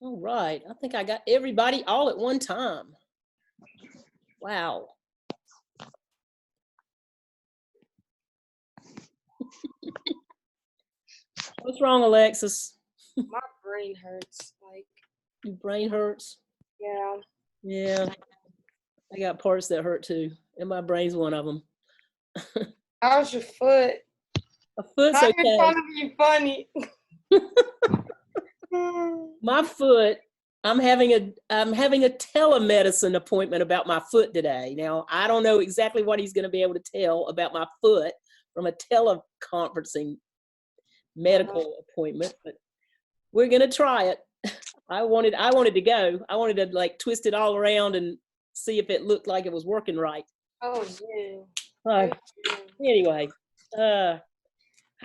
All right. I think I got everybody all at one time. Wow. What's wrong, Alexis? My brain hurts. Like, Your brain hurts? yeah. Yeah. I got parts that hurt too, and my brain's one of them. How's your foot? My foot's Now you're okay. trying to be funny. My foot, I'm having a telemedicine appointment about my foot today. Now, I don't know exactly what he's going to be able to tell about my foot from a teleconferencing medical appointment, but we're going to try it. I wanted to go. I wanted to like twist it all around and see if it looked like it was working right. Oh yeah. Anyway, how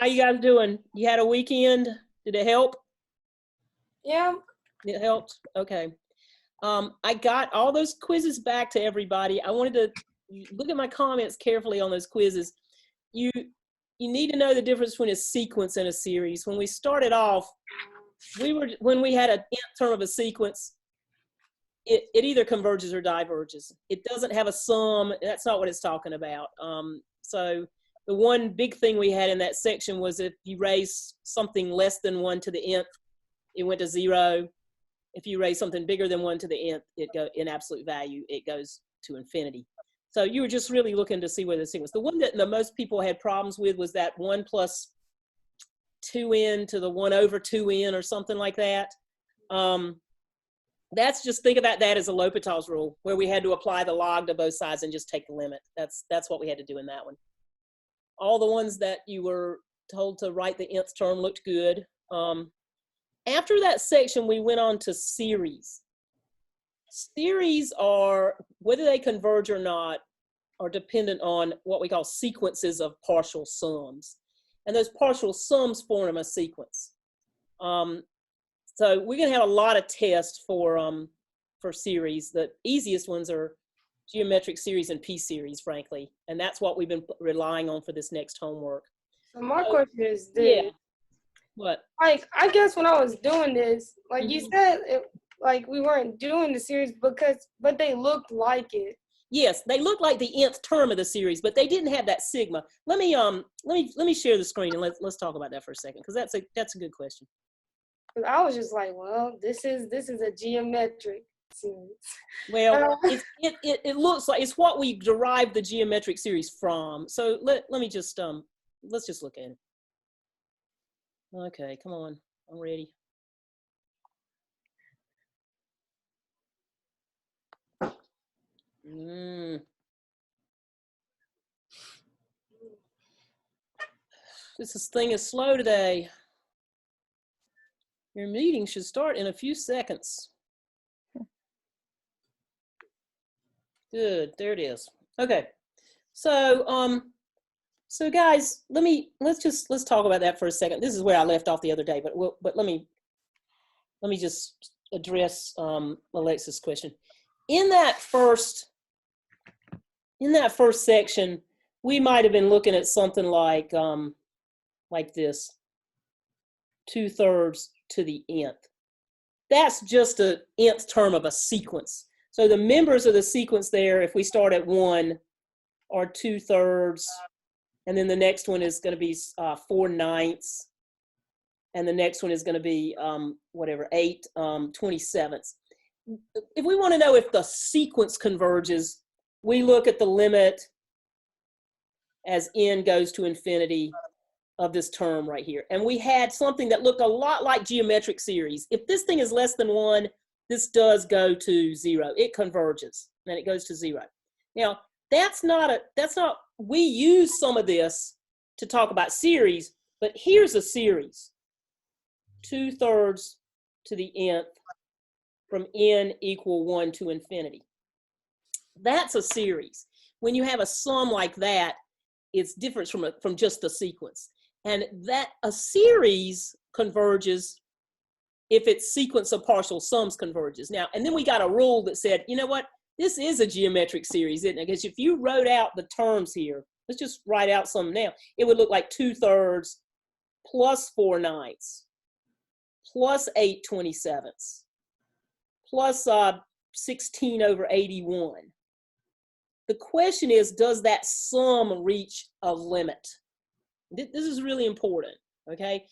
you guys doing? You had a weekend? Did it help? Yeah. It helped? Okay. I got all those quizzes back to everybody. I wanted to look at my comments carefully on those quizzes. You need to know the difference between a sequence and a series. When we started off, when we had an nth term of a sequence, it either converges or diverges. It doesn't have a sum. That's not what it's talking about. So the one big thing we had in that section was if you raise something less than 1 to the nth, it went to 0. If you raise something bigger than 1 to the nth, it go in absolute value, it goes to infinity. So you were just really looking to see where the sequence. The one that the most people had problems with was that 1 plus 2n to the 1 over 2n or something like that. That's just, think about that as a L'Hopital's rule, where we had to apply the log to both sides and just take the limit. That's what we had to do in that one. All the ones that you were told to write the nth term looked good. After that section, we went on to series. Series are, whether they converge or not, are dependent on what we call sequences of partial sums. And those partial sums form a sequence. So we're going to have a lot of tests for series. The easiest ones are geometric series and p-series, frankly. And that's what we've been relying on for this next homework. So my question is this. Yeah. What? Like, I guess when I was doing this, like you said, like we weren't doing the series but they looked like it. Yes, they look like the nth term of the series, but they didn't have that sigma. Let me share the screen and let's talk about that for a second, because that's a good question. But I was just like, well, this is a geometric series. Well, it looks like it's what we derived the geometric series from. So let me just let's just look at it. Okay, come on, I'm ready. This thing is slow today. Your meeting should start in a few seconds. Good, there it is. Okay, so guys, let's talk about that for a second. This is where I left off the other day, but let me just address Alexa's question. In that first section, we might have been looking at something like this, 2/3 to the nth. That's just an nth term of a sequence. So the members of the sequence there, if we start at 1, are 2/3, and then the next one is going to be 4/9, and the next one is going to be 8 27ths. If we want to know if the sequence converges, we look at the limit as n goes to infinity of this term right here. And we had something that looked a lot like geometric series. If this thing is less than 1, this does go to 0. It converges, and it goes to 0. Now, we use some of this to talk about series, but here's a series. 2/3 to the nth from n equal 1 to infinity. That's a series. When you have a sum like that, it's different from just the sequence. And that a series converges if its sequence of partial sums converges. Now, and then we got a rule that said, you know what, this is a geometric series, isn't it? Because if you wrote out the terms here, let's just write out some now, it would look like 2/3 plus 4/9 plus 8 27ths plus 16 over 81. The question is, does that sum reach a limit? This is really important, okay?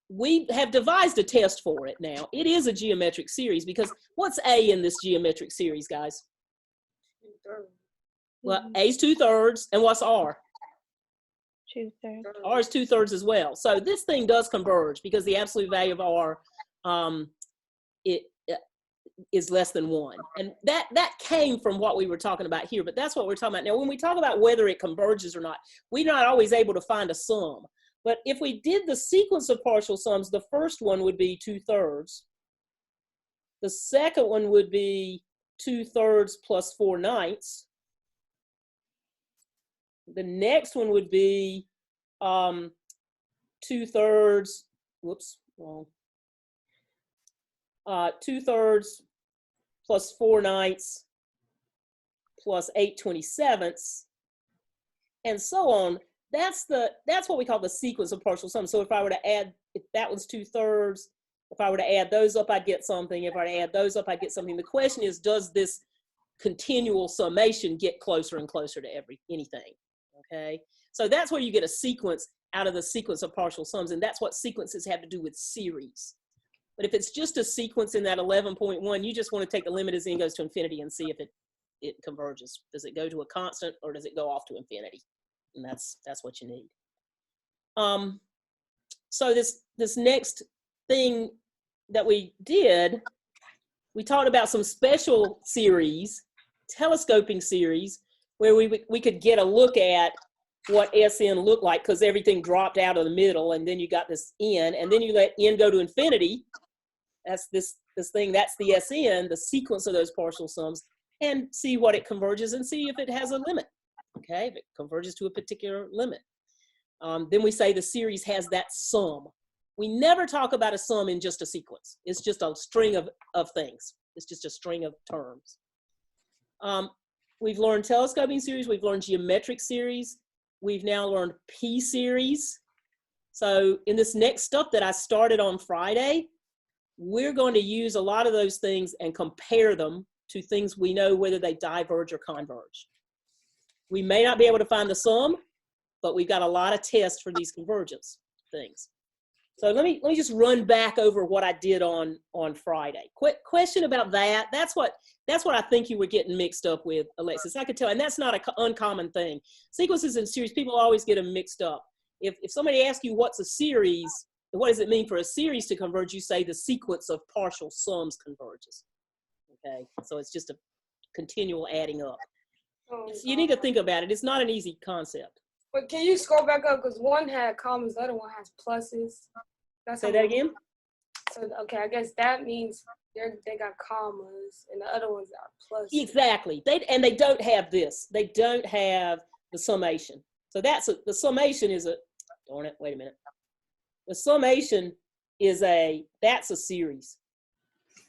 We have devised a test for it now. It is a geometric series because what's A in this geometric series, guys? Well, A is 2/3, and what's R? 2/3. R is 2/3 as well. So this thing does converge because the absolute value of R is less than 1. And that came from what we were talking about here, but that's what we're talking about. Now, when we talk about whether it converges or not, we're not always able to find a sum. But if we did the sequence of partial sums, the first one would be 2/3. The second one would be 2/3 plus 4/9. The next one would be 2/3, whoops, wrong. 2/3 plus 4/9 plus 8/27, and so on. That's what we call the sequence of partial sums. So if I were to add, if that was 2/3, if I were to add those up, I'd get something. If I were to add those up, I'd get something. The question is, does this continual summation get closer and closer to anything? Okay, so that's where you get a sequence out of the sequence of partial sums, and that's what sequences have to do with series. But if it's just a sequence in that 11.1, you just want to take the limit as n goes to infinity and see if it converges. Does it go to a constant or does it go off to infinity? And that's what you need. So this next thing that we did, we talked about some special series, telescoping series, where we could get a look at what Sn looked like because everything dropped out of the middle, and then you got this n, and then you let n go to infinity. That's this thing, that's the Sn, the sequence of those partial sums, and see what it converges and see if it has a limit. Okay, if it converges to a particular limit. Then we say the series has that sum. We never talk about a sum in just a sequence. It's just a string of things. It's just a string of terms. We've learned telescoping series. We've learned geometric series. We've now learned p-series. So in this next stuff that I started on Friday, we're going to use a lot of those things and compare them to things we know whether they diverge or converge. We may not be able to find the sum, but we've got a lot of tests for these convergence things. So let me just run back over what I did on Friday. Quick question about that. That's what I think you were getting mixed up with, Alexis. I could tell, and that's not an uncommon thing. Sequences and series, people always get them mixed up. If somebody asks you what's a series, what does it mean for a series to converge, you say the sequence of partial sums converges. Okay, so it's just a continual adding up. You need to think about it. It's not an easy concept. But can you scroll back up? Because one had commas, the other one has pluses. Say that again? So, okay, I guess that means they got commas, and the other ones are pluses. Exactly. They don't have this. They don't have the summation. So the summation is a, darn it, wait a minute. The summation is that's a series.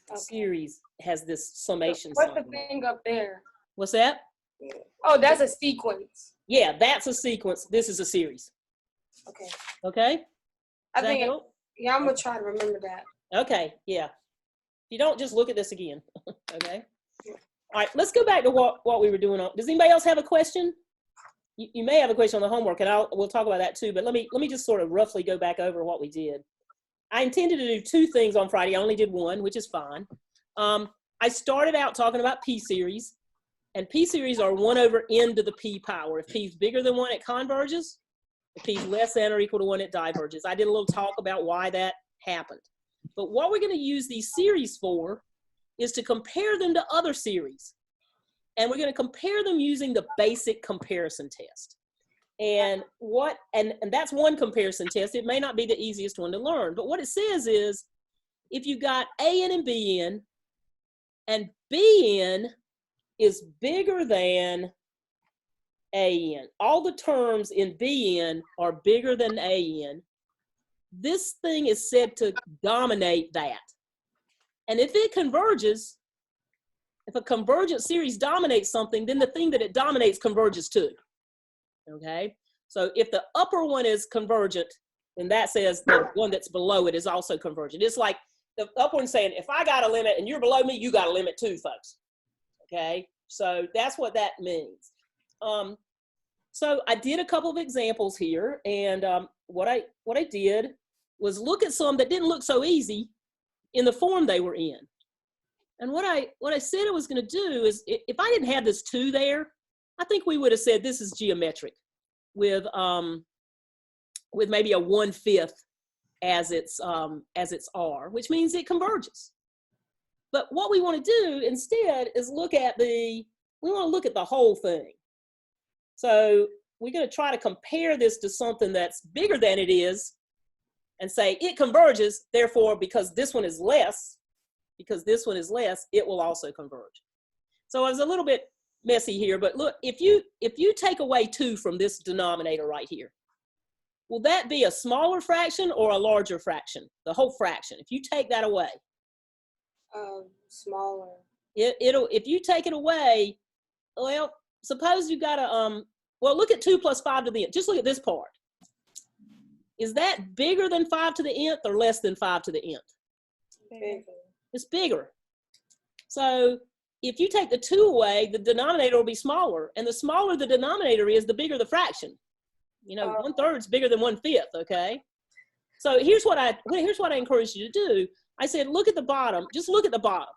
Okay. Series has this summation. What's the thing up there? What's that? Oh, that's a sequence. Yeah, that's a sequence. This is a series. Okay. Okay? I think, yeah, I'm going to try to remember that. Okay, yeah. If you don't, just look at this again. Okay? Yeah. All right, let's go back to what we were doing. Does anybody else have a question? You may have a question on the homework, and we'll talk about that too, but let me just sort of roughly go back over what we did. I intended to do 2 things on Friday. I only did 1, which is fine. I started out talking about p-series. And p-series are 1 over n to the p power. If p is bigger than 1, it converges. If p is less than or equal to 1, it diverges. I did a little talk about why that happened. But what we're going to use these series for is to compare them to other series. And we're going to compare them using the basic comparison test. And that's one comparison test. It may not be the easiest one to learn. But what it says is, if you got an and bn, and bn is bigger than an. All the terms in bn are bigger than an. This thing is said to dominate that. And if it converges, if a convergent series dominates something, then the thing that it dominates converges too. Okay? So if the upper one is convergent, then that says the one that's below it is also convergent. It's like the upper one's saying, if I got a limit and you're below me, you got a limit too, folks. Okay, so that's what that means. So I did a couple of examples here, and what I did was look at some that didn't look so easy in the form they were in. And what I said I was going to do is, if I didn't have this 2 there, I think we would have said this is geometric with maybe a 1/5 as its R, which means it converges. But what we want to do instead is look at the whole thing. So we're going to try to compare this to something that's bigger than it is and say it converges, therefore, because this one is less, it will also converge. So I was a little bit messy here, but look, if you take away 2 from this denominator right here, will that be a smaller fraction or a larger fraction? The whole fraction, if you take that away. Smaller. If you take it away, well, suppose you got a, well, look at 2 plus 5 to the nth. Just look at this part. Is that bigger than 5 to the nth or less than 5 to the nth? Bigger. It's bigger. So if you take the 2 away, the denominator will be smaller. And the smaller the denominator is, the bigger the fraction. You know, 1/3 is bigger than 1/5, okay? So here's what I encourage you to do. I said, look at the bottom. Just look at the bottom.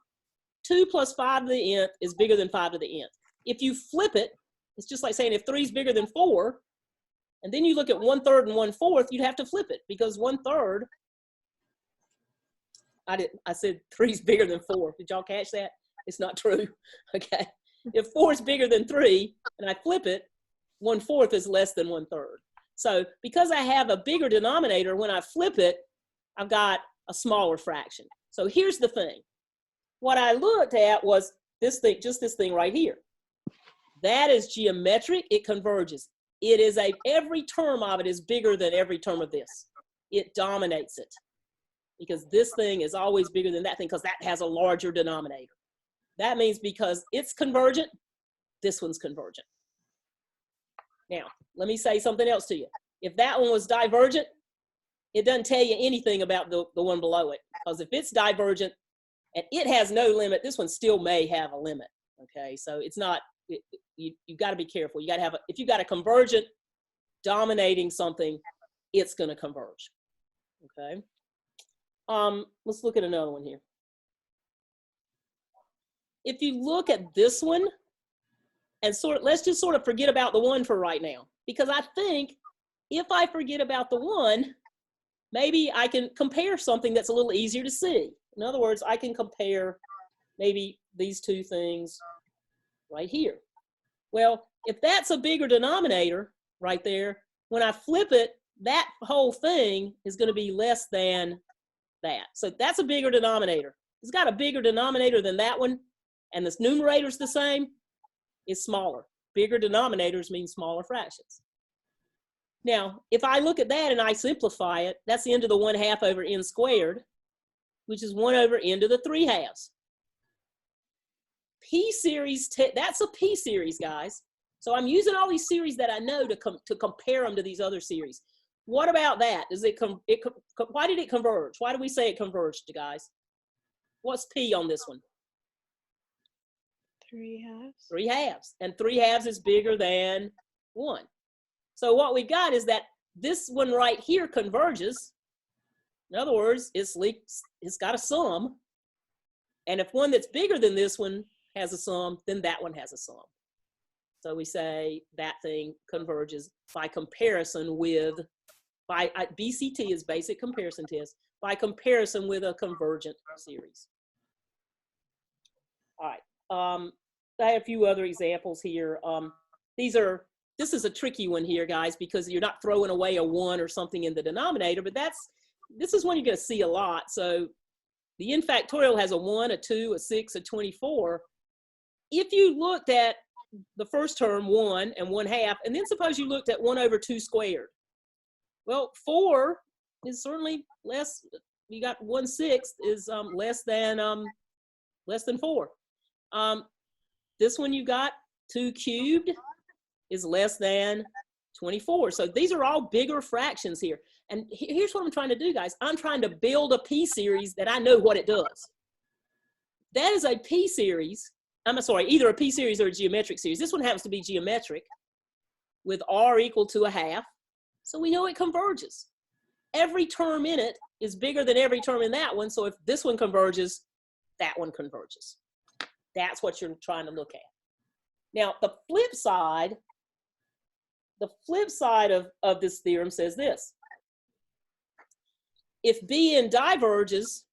2 plus 5 to the nth is bigger than 5 to the nth. If you flip it, it's just like saying if 3 is bigger than 4, and then you look at 1/3 and 1/4, you'd have to flip it, because 1/3, I said 3 is bigger than 4. Did y'all catch that? It's not true. Okay. If 4 is bigger than 3 and I flip it, 1/4 is less than 1/3. So because I have a bigger denominator, when I flip it, I've got a smaller fraction. So here's the thing. What I looked at was this thing, just this thing right here. That is geometric. It converges. It is every term of it is bigger than every term of this. It dominates it, because this thing is always bigger than that thing, because that has a larger denominator. That means because it's convergent, this one's convergent. Now, let me say something else to you. If that one was divergent, it doesn't tell you anything about the one below it, because if it's divergent and it has no limit, this one still may have a limit. Okay, so it's not, you've got to be careful. You got to have, if you've got a convergent dominating something, it's going to converge. Okay, let's look at another one here. If you look at this one, and let's just sort of forget about the 1 for right now, because I think if I forget about the 1, maybe I can compare something that's a little easier to see. In other words, I can compare maybe these 2 things right here. Well, if that's a bigger denominator right there, when I flip it, that whole thing is going to be less than that. So that's a bigger denominator. It's got a bigger denominator than that one, and this numerator's the same. It's smaller. Bigger denominators mean smaller fractions. Now, if I look at that and I simplify it, that's the end of the 1/2 over n squared, which is 1 over n to the 3/2. P series, that's a P series, guys. So I'm using all these series that I know to compare them to these other series. What about that? Why did it converge? Why do we say it converged, guys? What's P on this one? 3/2. 3/2. And 3/2 is bigger than 1. So what we got is that this one right here converges. In other words, it's got a sum. And if one that's bigger than this one has a sum, then that one has a sum. So we say that thing converges by comparison with, BCT is basic comparison test, by comparison with a convergent series. All right. I have a few other examples here. This is a tricky one here, guys, because you're not throwing away a 1 or something in the denominator, but this is one you're going to see a lot. So the n factorial has a 1, a 2, a 6, a 24. If you looked at the first term, 1 and 1/2, and then suppose you looked at 1 over 2 squared. Well, 4 is certainly less. You got 1/6 is less than 4. This one you got 2 cubed is less than 24. So these are all bigger fractions here. And here's what I'm trying to do, guys. I'm trying to build a p-series that I know what it does. That is a p-series. I'm sorry, either a p-series or a geometric series. This one happens to be geometric with r equal to a half. So we know it converges. Every term in it is bigger than every term in that one. So if this one converges, that one converges. That's what you're trying to look at. Now, the flip side of this theorem says this. If Bn diverges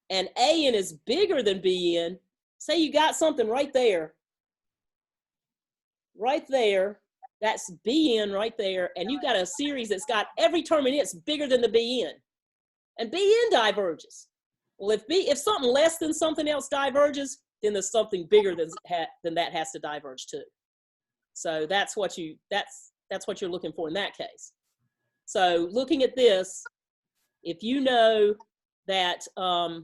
and An is bigger than Bn, say you got something right there, that's Bn right there, and you got a series that's got every term in it's bigger than the Bn, and Bn diverges. Well, if something less than something else diverges, then there's something bigger than that has to diverge too. So that's what you're looking for in that case. So looking at this, if you know that, I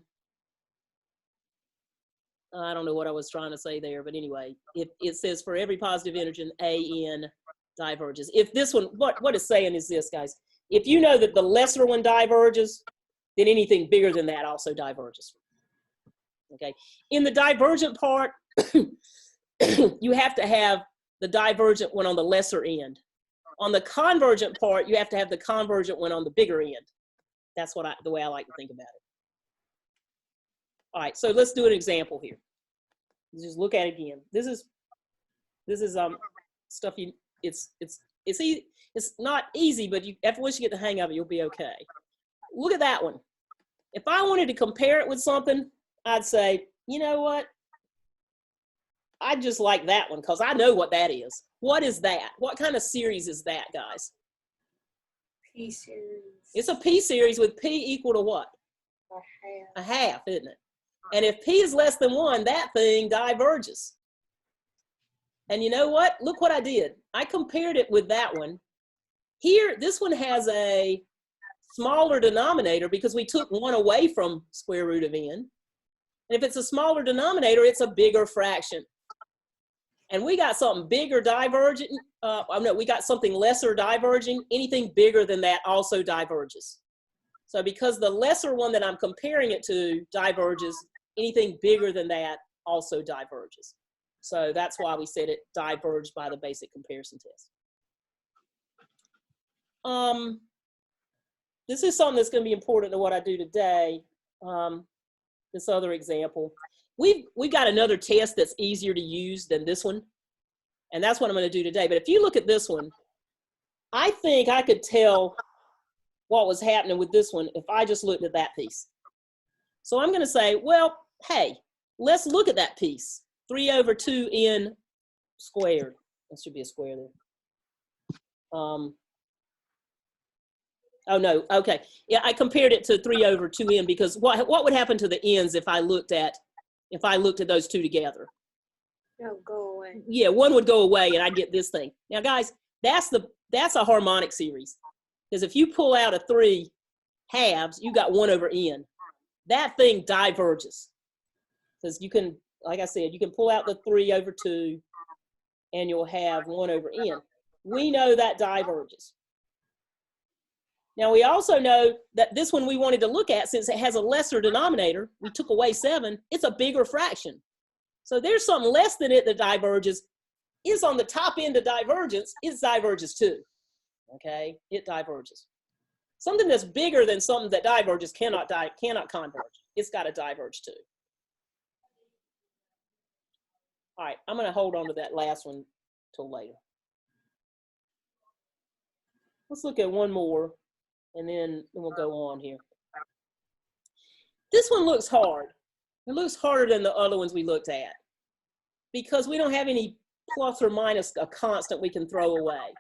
don't know what I was trying to say there, but anyway, if it says for every positive integer, An diverges. If this one, what it's saying is this, guys. If you know that the lesser one diverges, then anything bigger than that also diverges. Okay. In the divergent part, you have to have the divergent one on the lesser end. On the convergent part, you have to have the convergent one on the bigger end. That's the way I like to think about it. All right, so let's do an example here. Just look at it again. This is stuff it's not easy, but once you get the hang of it, you'll be okay. Look at that one. If I wanted to compare it with something, I'd say, you know what? I just like that one because I know what that is. What is that? What kind of series is that, guys? P-series. It's a p-series with p equal to what? A half. A half, isn't it? And if p is less than 1, that thing diverges. And you know what? Look what I did. I compared it with that one. Here, this one has a smaller denominator because we took 1 away from square root of n. And if it's a smaller denominator, it's a bigger fraction. And we got something bigger divergent. No, we got something lesser diverging. Anything bigger than that also diverges. So because the lesser one that I'm comparing it to diverges, anything bigger than that also diverges. So that's why we said it diverged by the basic comparison test. This is something that's going to be important to what I do today. This other example. We've got another test that's easier to use than this one. And that's what I'm going to do today. But if you look at this one, I think I could tell what was happening with this one if I just looked at that piece. So I'm going to say, well, hey, let's look at that piece. 3 over 2n squared. That should be a square there. Oh no, okay. Yeah, I compared it to 3 over 2n because what would happen to the n's if I looked at those two together? They'll go away. Yeah, one would go away and I'd get this thing. Now guys, that's a harmonic series. Because if you pull out a 3 halves, you got 1 over n. That thing diverges. Because you can, like I said, you can pull out the 3 over 2 and you'll have 1 over n. We know that diverges. Now we also know that this one we wanted to look at, since it has a lesser denominator, we took away 7, it's a bigger fraction. So there's something less than it that diverges. It's on the top end of divergence, it diverges too. Okay, it diverges. Something that's bigger than something that diverges cannot converge. It's got to diverge too. All right, I'm going to hold on to that last one till later. Let's look at one more, and then we'll go on here. This one looks hard. It looks harder than the other ones we looked at because we don't have any plus or minus a constant we can throw away.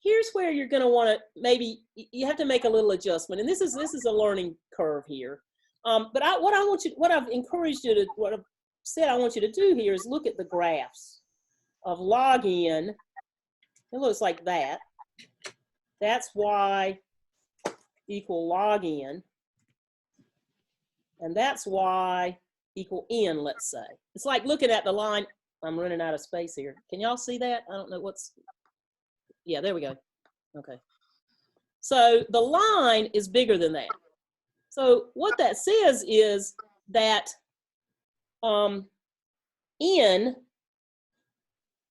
Here's where you're going to want to you have to make a little adjustment, and this is a learning curve here. But what I've encouraged you to, what I've said I want you to do here is look at the graphs of log n. It looks like that. That's y equal log n, and that's y equal n. Let's say it's like looking at the line. I'm running out of space here. Can y'all see that? I don't know what's. Yeah, there we go. Okay. So the line is bigger than that. So what that says is that n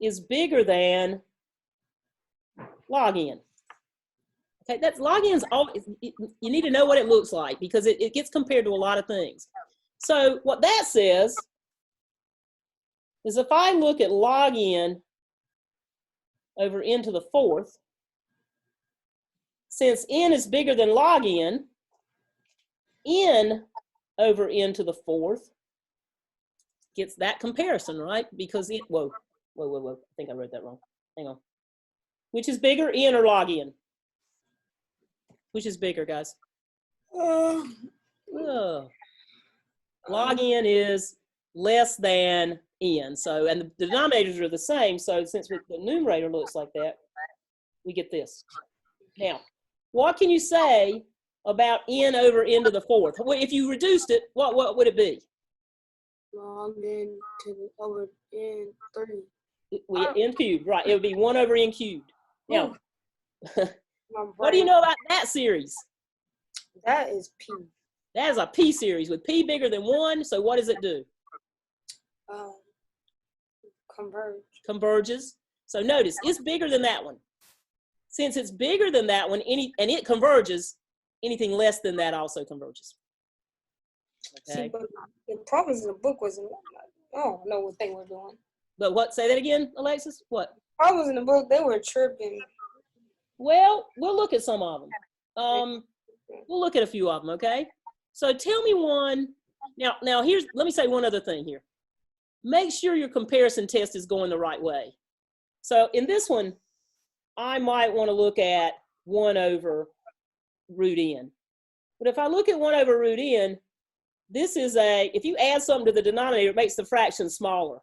is bigger than log n. Okay, that's log n is always, you need to know what it looks like because it gets compared to a lot of things. So what that says is if I look at log n over n to the fourth, since n is bigger than log n over n to the fourth gets that comparison, right? Because it, whoa, I think I wrote that wrong. Hang on. Which is bigger, n or log n? Which is bigger, guys? Oh. Log n is less than n. So, and the denominators are the same. So since the numerator looks like that, we get this. Now, what can you say about n over n to the fourth? Well, if you reduced it, what would it be? Log n over n 3. N cubed, right? It would be 1 over n cubed. Now, what do you know about that series? That is p. That is a p series with p bigger than 1. So what does it do? Converge. Converges. So notice it's bigger than that one. Since it's bigger than that one, and it converges, anything less than that also converges. Okay. See, but the problems in the book was, I don't know what they were doing. But what? Say that again, Alexis. What? Problems in the book, they were tripping. Well, we'll look at some of them. We'll look at a few of them. Okay. So tell me one. Now let me say one other thing here. Make sure your comparison test is going the right way. So in this one, I might want to look at 1 over root n. But if I look at 1 over root n, this is if you add something to the denominator, it makes the fraction smaller.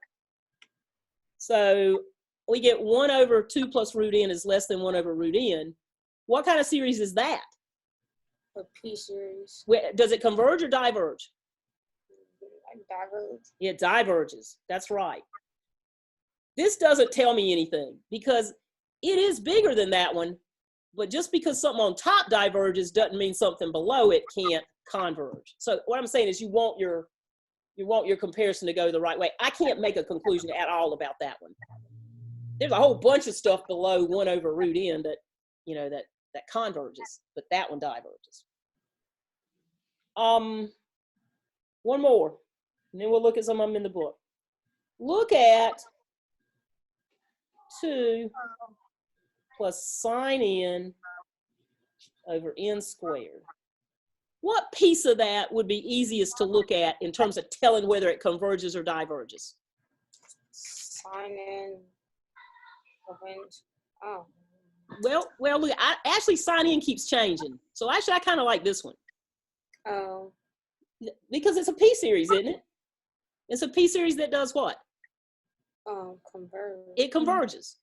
So we get 1 over 2 plus root n is less than 1 over root n. What kind of series is that? A p series. Does it converge or diverge? Diverge. It diverges. That's right. This doesn't tell me anything because it is bigger than that one, but just because something on top diverges doesn't mean something below it can't converge. So what I'm saying is you want your comparison to go the right way. I can't make a conclusion at all about that one. There's a whole bunch of stuff below 1 over root n that, you know, that converges, but that one diverges. One more, and then we'll look at some of them in the book. Look at 2 plus sine n over n squared. What piece of that would be easiest to look at in terms of telling whether it converges or diverges? Sine n. Oh. Well, look, actually sine n keeps changing. So actually I kind of like this one. Oh. Because it's a p series, isn't it? It's a p series that does what? Converge. It converges.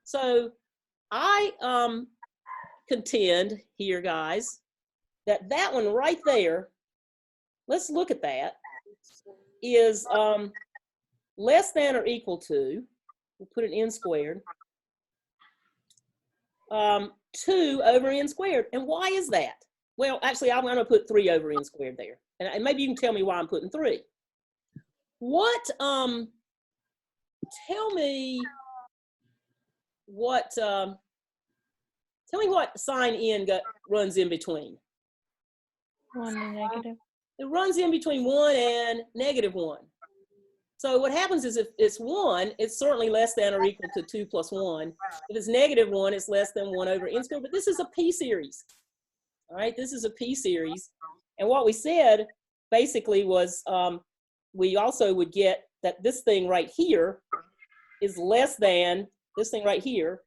So I contend here, guys, that one right there, let's look at that, is less than or equal to, we'll put an n squared, 2 over n squared. And why is that? Well, actually, I'm going to put 3 over n squared there. And maybe you can tell me why I'm putting 3. What, tell me what sine n runs in between. 1 and negative. It runs in between 1 and -1. So what happens is if it's 1, it's certainly less than or equal to 2 plus 1. If it's -1, it's less than 1 over n squared. But this is a p series. All right, this is a p series. And what we said basically was we also would get that this thing right here is less than this thing right here,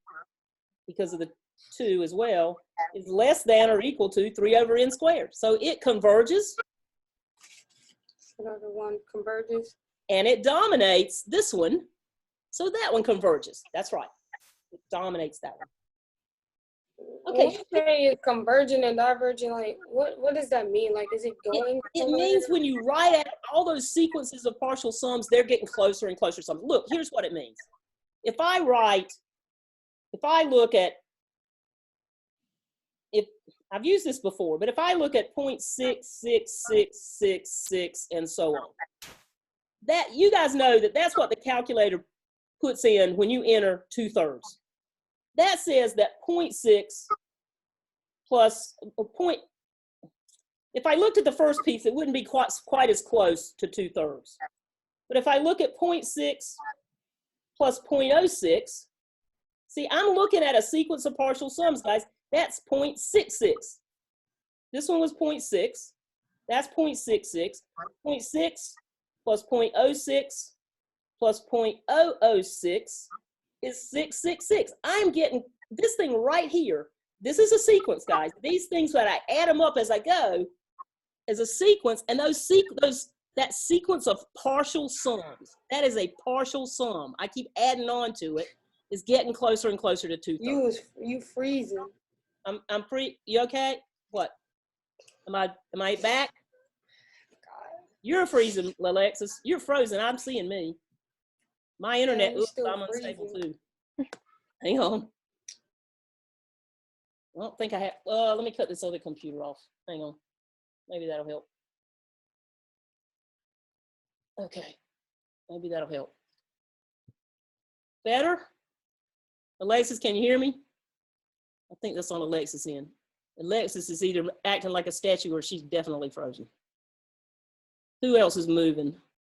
because of the 2 as well, is less than or equal to 3 over n squared. So it converges. Another one converges. And it dominates this one. So that one converges. That's right. It dominates that one. Okay. When you say converging and diverging, like what does that mean? Like, is it going? It means when you write out all those sequences of partial sums, they're getting closer and closer to something. Look, here's what it means. If I look at if I've used this before, but if I look at 0.66666 and so on, that you guys know that that's what the calculator puts in when you enter 2/3. That says that 0.6 plus a point. If I looked at the first piece, it wouldn't be quite as close to 2/3. But if I look at 0.6 plus 0.06, see, I'm looking at a sequence of partial sums, guys. That's 0.66. This one was 0.6. That's 0.66. 0.6 plus 0.06 plus 0.006 is 666. I'm getting this thing right here. This is a sequence, guys. These things, when I add them up as I go, as a sequence, and that sequence of partial sums, that is a partial sum. I keep adding on to it. Is getting closer and closer to 2/3. You freezing. I'm free. You okay? What? Am I back? God. You're freezing, Alexis. You're frozen. I'm seeing me. My internet. you're Oops, still I'm unstable freezing. too. Hang on. I don't think I have. Let me cut this other computer off. Hang on. Maybe that'll help. Okay. Maybe that'll help. Better? Alexis, can you hear me? I think that's on Alexis' end. Alexis is either acting like a statue or she's definitely frozen. Who else is moving?